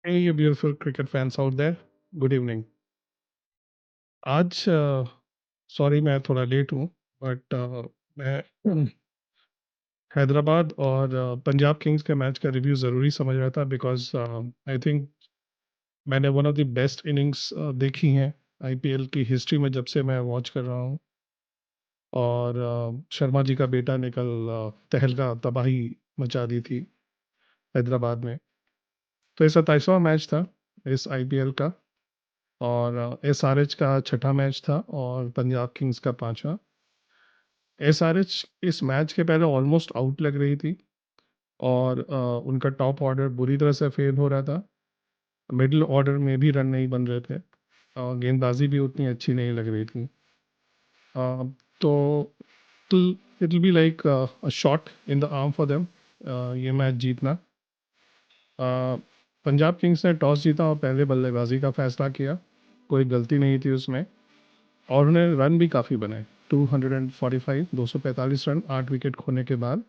Hey, you beautiful cricket fans out there. Good evening. आज sorry मैं थोड़ा late हूँ बट मैं हैदराबाद और पंजाब किंग्स के मैच का रिव्यू ज़रूरी समझ रहा था बिकॉज आई थिंक मैंने one of the best innings देखी हैं आईपीएल की हिस्ट्री में जब से मैं वॉच कर रहा हूँ। और शर्मा जी का बेटा ने कल तहलका तबाही मचा दी थी हैदराबाद में। तो ये 27वां मैच था इस आईपीएल का। और एसआरएच का छठा मैच था और पंजाब किंग्स का पांचवा। एसआरएच इस मैच के पहले ऑलमोस्ट आउट लग रही थी और उनका टॉप ऑर्डर बुरी तरह से फेल हो रहा था। मिडिल ऑर्डर में भी रन नहीं बन रहे थे और गेंदबाजी भी उतनी अच्छी नहीं लग रही थी। तो it will be like a shot in the arm for them ये मैच जीतना। पंजाब किंग्स ने टॉस जीता और पहले बल्लेबाजी का फैसला किया। कोई गलती नहीं थी उसमें और उन्हें रन भी काफ़ी बनाए। 245 245 रन 8 विकेट खोने के बाद।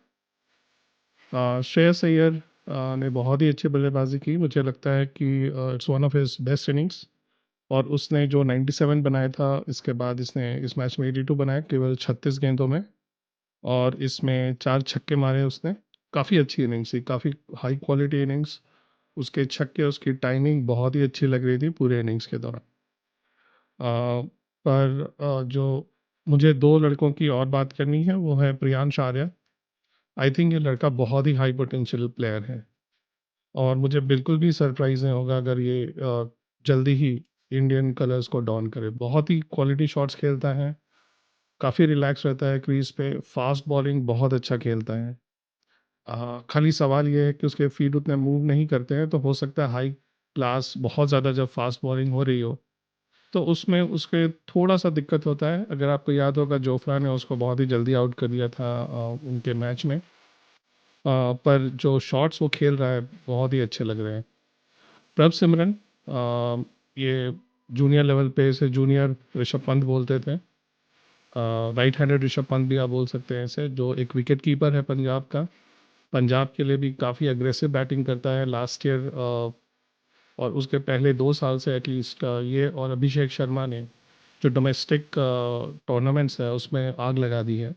श्रेयस अय्यर ने बहुत ही अच्छी बल्लेबाजी की। मुझे लगता है कि it's one of his best innings. और उसने जो 97 बनाया था इसके बाद इसने इस मैच में 82 बनाए केवल 36 गेंदों में। और इसमें 4 छक्के मारे उसने। काफ़ी अच्छी इनिंग्स थी, काफ़ी हाई क्वालिटी इनिंग्स। उसके छक्के, उसकी टाइमिंग बहुत ही अच्छी लग रही थी पूरे इनिंग्स के दौरान। पर जो मुझे दो लड़कों की और बात करनी है वो है प्रियांश आर्या। आई थिंक ये लड़का बहुत ही हाई पोटेंशियल प्लेयर है और मुझे बिल्कुल भी सरप्राइज नहीं होगा अगर ये जल्दी ही इंडियन कलर्स को डॉन करे। बहुत ही क्वालिटी शॉट्स खेलता है, काफ़ी रिलैक्स रहता है क्रीज पे, फास्ट बॉलिंग बहुत अच्छा खेलता है। खाली सवाल ये है कि उसके फीट उतने मूव नहीं करते हैं, तो हो सकता है हाई क्लास बहुत ज़्यादा जब फास्ट बॉलिंग हो रही हो तो उसमें उसके थोड़ा सा दिक्कत होता है। अगर आपको याद होगा जोफ्रा ने उसको बहुत ही जल्दी आउट कर दिया था उनके मैच में। पर जो शॉट्स वो खेल रहा है बहुत ही अच्छे लग रहे हैं। प्रभ सिमरन, ये जूनियर लेवल पे इसे जूनियर ऋषभ पंत बोलते थे। राइट हैंडेड ऋषभ पंत भी आप बोल सकते हैं इसे, जो एक विकेट कीपर है पंजाब का। पंजाब के लिए भी काफ़ी अग्रेसिव बैटिंग करता है लास्ट ईयर। और उसके पहले 2 साल से एटलीस्ट ये और अभिषेक शर्मा ने जो डोमेस्टिक टूर्नामेंट्स है उसमें आग लगा दी है।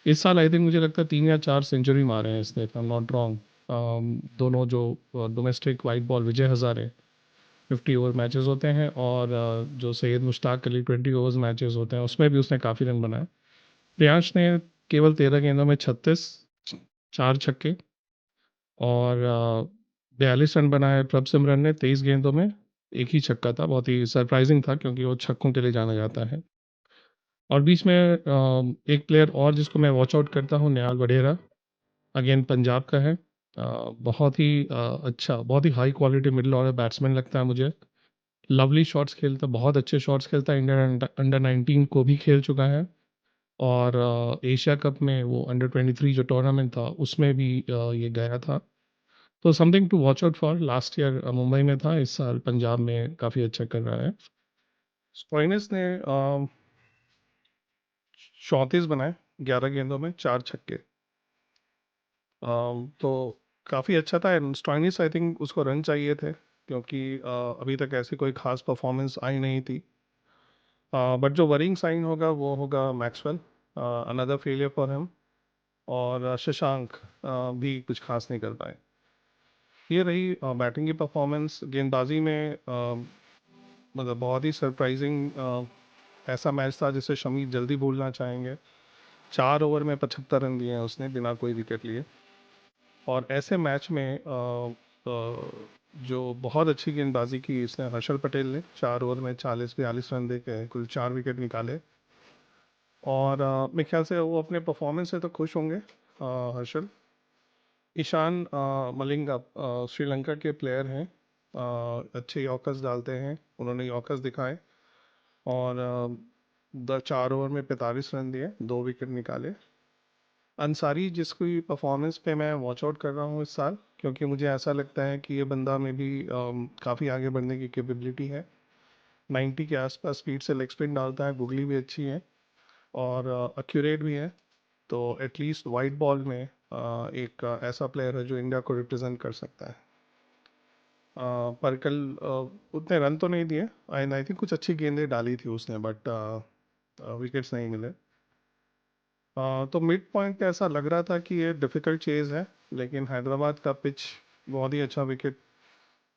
इस साल आई थिंक मुझे लगता है 3 या 4 सेंचुरी मारे हैं इसने, आई एम नॉट रॉन्ग। दोनों जो डोमेस्टिक वाइट बॉल विजय हज़ारे 50 ओवर मैचेस होते हैं और जो सैयद मुश्ताक अली 20 ओवर्स मैचेस होते हैं उसमें भी उसने काफ़ी रन बनाए। प्रियांश ने केवल 13 गेंदों में 36, 4 छक्के और 42 रन बनाए। प्रभ सिमरन ने 23 गेंदों में एक ही छक्का था, बहुत ही सरप्राइजिंग था क्योंकि वो छक्कों के लिए जाना जाता है। और बीच में एक प्लेयर और जिसको मैं वॉच आउट करता हूँ, निहाल वडेरा, अगेन पंजाब का है। बहुत ही अच्छा, बहुत ही high quality middle order batsman लगता है मुझे। लवली शॉट्स खेलता, बहुत अच्छे शॉट्स खेलता है। इंडियन अंडर 19 को भी खेल चुका है और एशिया कप में वो अंडर 23 जो टूर्नामेंट था उसमें भी ये गया था। तो something to watch out for. Last year Mumbai में था, इस साल पंजाब में काफ़ी अच्छा कर रहा है। स्टोइनिस ने 34 बनाए 11 गेंदों में 4 छक्के। तो काफ़ी अच्छा था। एंड स्टोइनिस आई थिंक उसको रन चाहिए थे क्योंकि अभी तक ऐसी कोई खास परफॉर्मेंस आई नहीं थी। बट जो वरिंग साइन होगा वो होगा Maxwell, another failure for him. और शशांक भी कुछ खास नहीं कर पाए। ये रही बैटिंग की परफॉर्मेंस। गेंदबाजी में मतलब बहुत ही सरप्राइजिंग ऐसा मैच था जिसे शमी जल्दी भूलना चाहेंगे। 4 ओवर में 75 रन दिए हैं उसने बिना कोई विकेट लिए। और ऐसे मैच में जो बहुत अच्छी गेंदबाजी की इसने हर्षल पटेल ने 4 ओवर में 40-42 रन दे के कुल 4 विकेट निकाले। और मेरे ख्याल से वो अपने परफॉर्मेंस से तो खुश होंगे हर्षल। ईशान मलिंगा श्रीलंका के प्लेयर हैं, अच्छे यॉर्कर्स डालते हैं, उन्होंने यॉर्कर्स दिखाए। और 4 ओवर में 45 रन दिए, 2 विकेट निकाले। अंसारी जिसकी परफॉर्मेंस पे मैं वॉच आउट कर रहा हूँ इस साल, क्योंकि मुझे ऐसा लगता है कि ये बंदा में भी काफ़ी आगे बढ़ने की कैपेबिलिटी है। 90 के आसपास स्पीड से लेग स्पिन डालता है, गुगली भी अच्छी है और एक्यूरेट भी है। तो एटलीस्ट वाइट बॉल में एक ऐसा प्लेयर है जो इंडिया को रिप्रेजेंट कर सकता है। पर कल उतने रन तो नहीं दिए, एंड आई थिंक कुछ अच्छी गेंदें डाली थी उसने, बट विकेट्स नहीं मिले। तो मिड पॉइंट ऐसा लग रहा था कि ये डिफ़िकल्ट चेज़ है, लेकिन हैदराबाद का पिच बहुत ही अच्छा विकेट,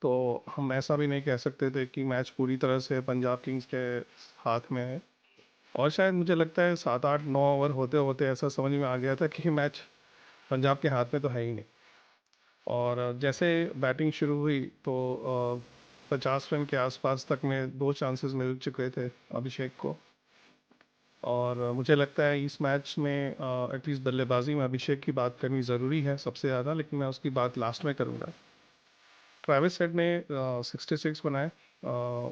तो हम ऐसा भी नहीं कह सकते थे कि मैच पूरी तरह से पंजाब किंग्स के हाथ में है। और शायद मुझे लगता है 7 8 9 ओवर होते होते ऐसा समझ में आ गया था कि मैच पंजाब के हाथ में तो है ही नहीं। और जैसे बैटिंग शुरू हुई तो 50 रन के आसपास तक में 2 चांसेस मिल चुके थे अभिषेक को। और मुझे लगता है इस मैच में एटलीस्ट बल्लेबाजी में अभिषेक की बात करनी ज़रूरी है सबसे ज़्यादा, लेकिन मैं उसकी बात लास्ट में करूँगा। ट्रैविस हेड ने 66 बनाए,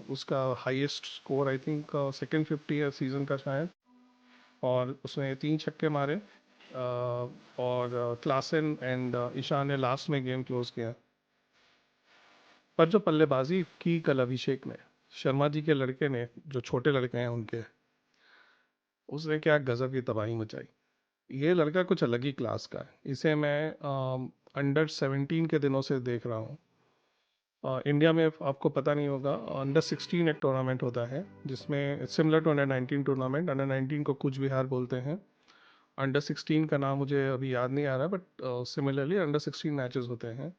उसका highest score I think second 50 है सीज़न का शायद, और उसने 3 छक्के मारे। और क्लासन एंड ईशान ने लास्ट में गेम क्लोज किया। पर जो बल्लेबाजी की कल अभिषेक ने, शर्मा जी के लड़के ने, जो छोटे लड़के हैं उनके, उसने क्या गजब की तबाही मचाई। ये लड़का कुछ अलग ही क्लास का है। इसे मैं अंडर 17 के दिनों से देख रहा हूँ। इंडिया में आपको पता नहीं होगा, अंडर 16 एक टूर्नामेंट होता है जिसमें similar to under 19 tournament, under 19 को कूच बिहार बोलते हैं। अंडर 16 का नाम मुझे अभी याद नहीं आ रहा, बट सिमिलरली अंडर 16 मैचेस होते हैं।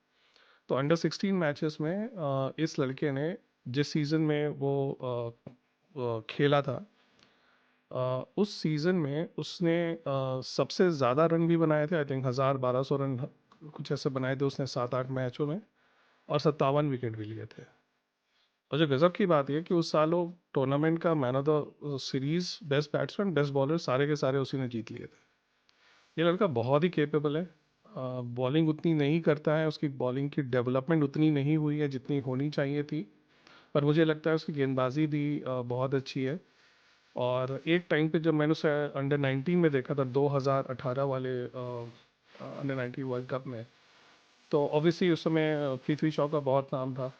तो अंडर 16 मैचेस में इस लड़के ने जिस सीज़न में वो खेला था, उस सीज़न में उसने सबसे ज़्यादा रन भी बनाए थे। आई थिंक 1000 1200 रन कुछ ऐसे बनाए थे उसने 7 8 मैचों में, और 57 विकेट भी लिए थे। और जो गज़ब की बात यह कि उस साल वो टूर्नामेंट का man of the series, best batsman, best bowler, सारे के सारे उसी ने जीत लिए थे। ये लड़का बहुत ही केपेबल है। बॉलिंग उतनी नहीं करता है, उसकी बॉलिंग की डेवलपमेंट उतनी नहीं हुई है जितनी होनी चाहिए थी, पर मुझे लगता है उसकी गेंदबाजी भी बहुत अच्छी है। और एक टाइम पे जब मैंने उसे अंडर 19 में देखा था, 2018 वाले अंडर 19 वर्ल्ड कप में, तो ऑब्वियसली उस समय पृथ्वी शॉ का बहुत नाम था।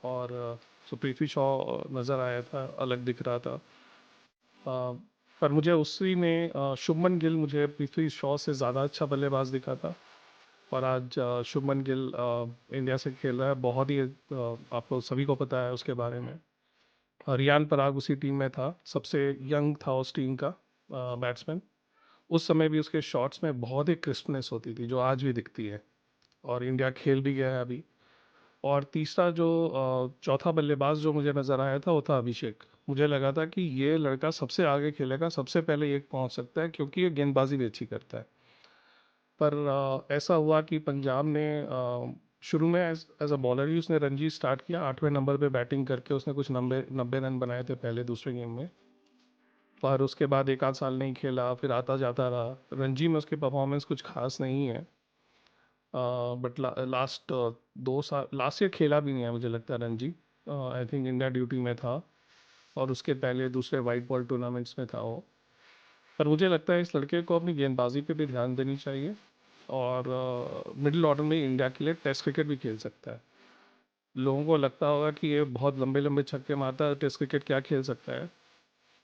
और सो पृथ्वी शॉ नज़र आया था, अलग दिख रहा था। अ, पर मुझे उसी में शुभमन गिल मुझे पृथ्वी शॉ से ज़्यादा अच्छा बल्लेबाज दिखा था। और आज शुभमन गिल इंडिया से खेल रहा है, बहुत ही आपको सभी को पता है उसके बारे में। रियान पराग उसी टीम में था, सबसे यंग था उस टीम का बैट्समैन। उस समय भी उसके शॉट्स में बहुत ही क्रिस्पनेस होती थी, जो आज भी दिखती है। और इंडिया खेल भी गया है अभी। और तीसरा जो चौथा बल्लेबाज जो मुझे नज़र आया था वो था अभिषेक। मुझे लगा था कि ये लड़का सबसे आगे खेलेगा, सबसे पहले ये पहुंच सकता है, क्योंकि ये गेंदबाजी भी अच्छी करता है। पर ऐसा हुआ कि पंजाब ने शुरू में एज अ बॉलर ही उसने रणजी स्टार्ट किया। 8वें नंबर पे बैटिंग करके उसने कुछ 90 90 रन बनाए थे पहले दूसरे गेम में। पर उसके बाद एक आध साल नहीं खेला, फिर आता जाता रहा। रणजी में उसकी परफॉर्मेंस कुछ खास नहीं है। बट लास्ट 2 साल, लास्ट ईयर खेला भी नहीं है मुझे लगता है Ranji. I think India duty में था, और उसके पहले दूसरे वाइट बॉल टूर्नामेंट्स में था वो। पर मुझे लगता है इस लड़के को अपनी गेंदबाजी पे भी ध्यान देनी चाहिए। और मिडिल ऑर्डर में इंडिया के लिए टेस्ट क्रिकेट भी खेल सकता है। लोगों को लगता होगा कि ये बहुत लंबे लंबे छक्के मारता है, टेस्ट क्रिकेट क्या खेल सकता है।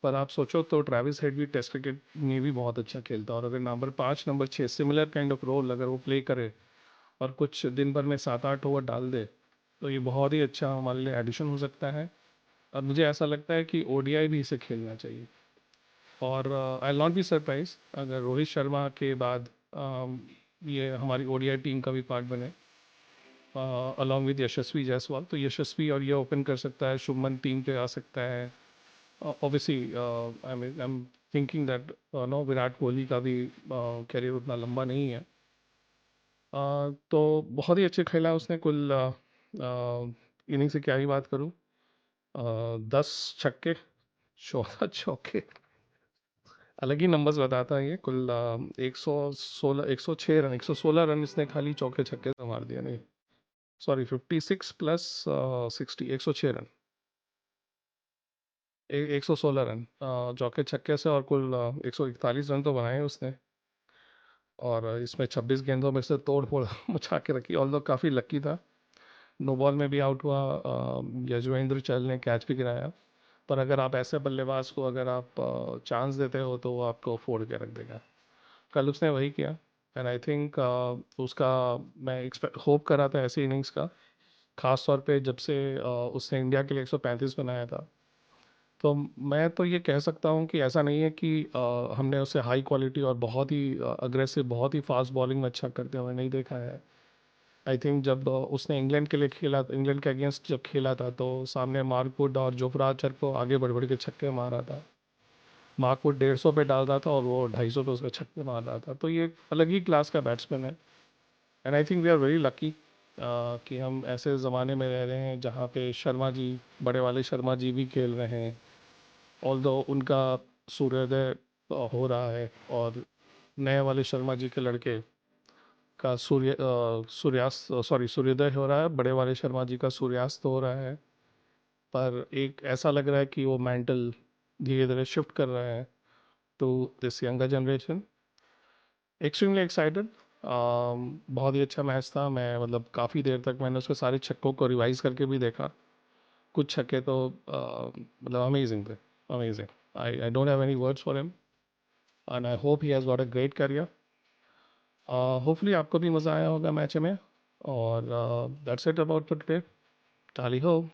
पर आप सोचो तो ट्रैविस हेड भी टेस्ट क्रिकेट में भी बहुत अच्छा खेलता है। और अगर number 5 number 6 similar kind of role अगर वो प्ले करे और कुछ दिन भर में 7 8 ओवर डाल दे, तो ये बहुत ही अच्छा हमारे लिए एडिशन हो सकता है। और मुझे ऐसा लगता है कि ओडीआई भी इसे खेलना चाहिए। और आई नॉट बी सरप्राइज अगर रोहित शर्मा के बाद ये हमारी ओडीआई टीम का भी पार्ट बने, अलॉन्ग विद यशस्वी जायसवाल। तो यशस्वी और ये ओपन कर सकता है, शुभमन टीम पे आ सकता है। Obviously I am thinking that no Virat Kohli का भी करियर उतना लंबा नहीं है। तो बहुत ही अच्छे खेला उसने कुल इनिंग से क्या ही बात करूं। 10 छक्के, 14 चौके, अलग ही नंबर्स बताता है ये। कुल 106 रन, 116 रन इसने खाली चौके छक्के से मार दिया। नहीं, सॉरी, 56 प्लस 60, 106 रन, 116 रन चौके छक्के से, और कुल 141 रन तो बनाए उसने। और इसमें 26 गेंदों में से तोड़ फोड़ मचा के रखी, ऑल काफ़ी लकी था। नो बॉल में भी आउट हुआ। यजुवेंद्र चहल ने कैच भी गिराया। पर अगर आप ऐसे बल्लेबाज को अगर आप चांस देते हो तो वो आपको फोड़ के रख देगा। कल उसने वही किया। एंड आई थिंक उसका, मैं एक्सपेक्ट होप कर रहा था ऐसी इनिंग्स का। ख़ास तौर पे जब से उसने इंडिया के लिए 135 बनाया था। तो मैं तो ये कह सकता हूँ कि ऐसा नहीं है कि हमने उसे हाई क्वालिटी और बहुत ही अग्रेसिव, बहुत ही फास्ट बॉलिंग में अच्छा करते हुए नहीं देखा है। आई थिंक जब उसने इंग्लैंड के लिए खेला, इंग्लैंड के अगेंस्ट जब खेला था, तो सामने मार्क वुड और जोफ्रा आर्चर को आगे बढ़ बढ़ के छक्के मार रहा था। मार्क वुड 150 पे डाल रहा था और वो 250 पे उसका छक्के मार रहा था। तो ये एक अलग ही क्लास का बैट्समैन है। And I think we are very lucky कि हम ऐसे ज़माने में रह रहे हैं जहाँ पे शर्मा जी, बड़े वाले शर्मा जी भी खेल रहे हैं। ऑल्दो उनका सूर्योदय हो रहा है, और नए वाले शर्मा जी के लड़के का सूर्यास्त, सॉरी, सूर्योदय हो रहा है, बड़े वाले शर्मा जी का सूर्यास्त हो रहा है। पर एक ऐसा लग रहा है कि वो मेंटल धीरे धीरे शिफ्ट कर रहा है to this younger generation. Extremely excited. बहुत ही अच्छा मैच था। मैं मतलब काफ़ी देर तक मैंने उसके सारे छक्कों को रिवाइज करके भी देखा। कुछ छक्के तो मतलब अमेजिंग थे, amazing. I don't have any words for him, and I hope he has got a great career. Hopefully आपको भी मज़ा आया होगा मैच में। और that's it about for today. टाली हो।